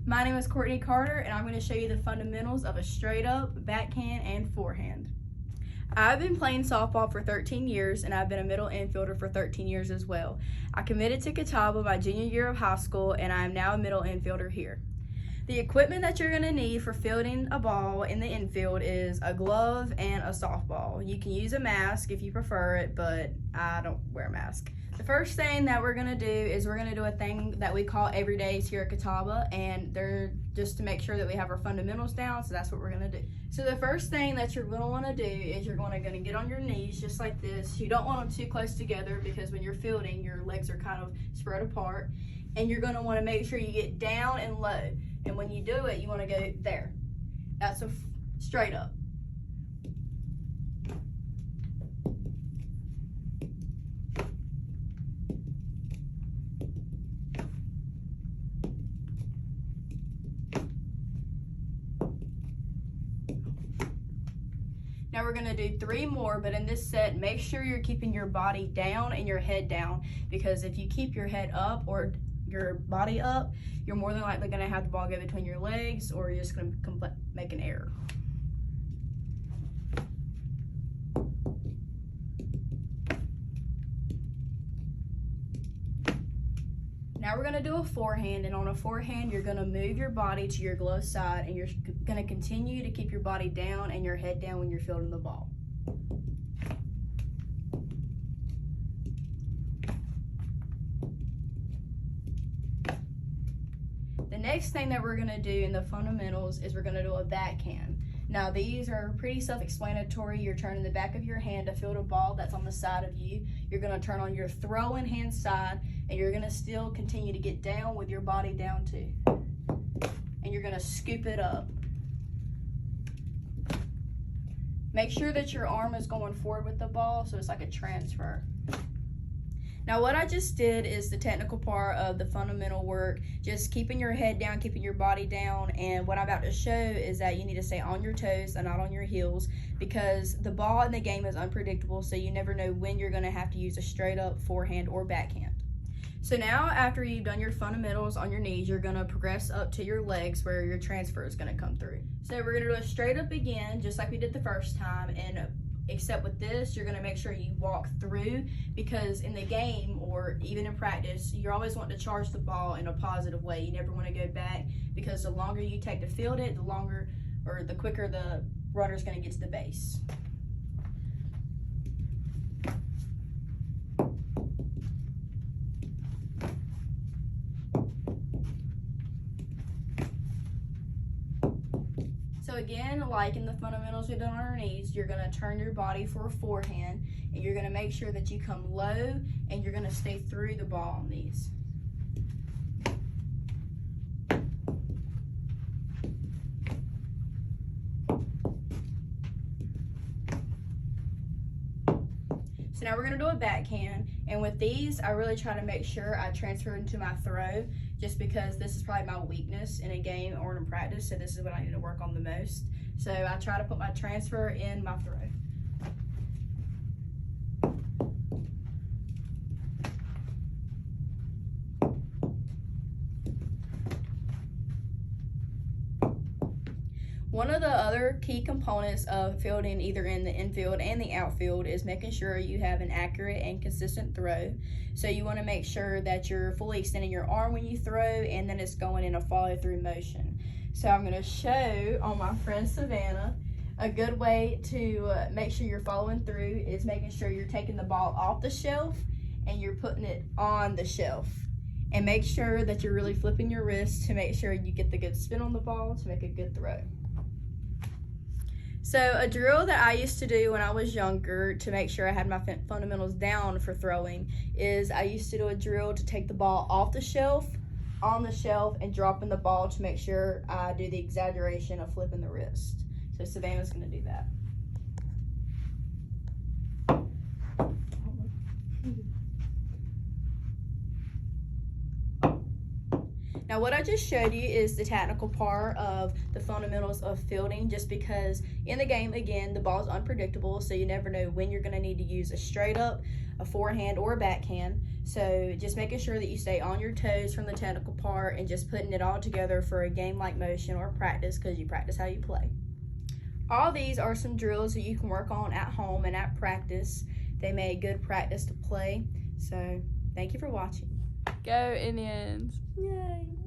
My name is Courtney Carter, and I'm going to show you the fundamentals of a straight up, backhand, and forehand. I've been playing softball for 13 years, and I've been a middle infielder for 13 years as well. I committed to Catawba my junior year of high school, and I am now a middle infielder here. The equipment that you're going to need for fielding a ball in the infield is a glove and a softball. You can use a mask if you prefer it, but I don't wear a mask. The first thing that we're going to do is we're going to do a thing that we call everydays here at Catawba, and they're just to make sure that we have our fundamentals down, so that's what we're going to do. So the first thing that you're going to want to do is you're going to get on your knees just like this. You don't want them too close together because when you're fielding, your legs are kind of spread apart, and you're going to want to make sure you get down and low. And when you do it, you want to go there. That's a straight up. Now we're going to do 3 more, but in this set, make sure you're keeping your body down and your head down, because if you keep your head up or your body up, you're more than likely going to have the ball go between your legs, or you're just going to make an error. Now we're going to do a forehand, and on a forehand you're going to move your body to your glove side, and you're going to continue to keep your body down and your head down when you're fielding the ball. The next thing that we're going to do in the fundamentals is we're going to do a backhand. Now these are pretty self-explanatory. You're turning the back of your hand to field a ball that's on the side of you. You're going to turn on your throwing hand side, and you're going to still continue to get down with your body down too. And you're going to scoop it up. Make sure that your arm is going forward with the ball so it's like a transfer. Now what I just did is the technical part of the fundamental work, just keeping your head down, keeping your body down, and what I'm about to show is that you need to stay on your toes and not on your heels, because the ball in the game is unpredictable, so you never know when you're going to have to use a straight up forehand or backhand. So now after you've done your fundamentals on your knees, you're going to progress up to your legs where your transfer is going to come through. So we're going to do a straight up again, just like we did the first time, and except with this, you're going to make sure you walk through, because in the game or even in practice, you're always wanting to charge the ball in a positive way. You never want to go back, because the longer you take to field it, the quicker the runner's going to get to the base. So again, like in the fundamentals we did on our knees, you're going to turn your body for a forehand, and you're going to make sure that you come low, and you're going to stay through the ball on these. So now we're going to do a backhand, and with these I really try to make sure I transfer into my throw, just because this is probably my weakness in a game or in practice, so this is what I need to work on the most. So I try to put my transfer in my throw. One of the other key components of fielding either in the infield and the outfield is making sure you have an accurate and consistent throw. So you want to make sure that you're fully extending your arm when you throw, and then it's going in a follow-through motion. So I'm going to show on my friend Savannah a good way to make sure you're following through is making sure you're taking the ball off the shelf and you're putting it on the shelf. And make sure that you're really flipping your wrist to make sure you get the good spin on the ball to make a good throw. So a drill that I used to do when I was younger to make sure I had my fundamentals down for throwing is I used to do a drill to take the ball off the shelf, on the shelf, and dropping the ball to make sure I do the exaggeration of flipping the wrist. So Savannah's going to do that. Now what I just showed you is the technical part of the fundamentals of fielding, just because in the game, again, the ball's unpredictable, so you never know when you're going to need to use a straight up a forehand or a backhand. So just making sure that you stay on your toes from the technical part and just putting it all together for a game-like motion or practice, because you practice how you play. All these are some drills that you can work on at home and at practice. They make good practice to play. So thank you for watching. Go Indians. Yay.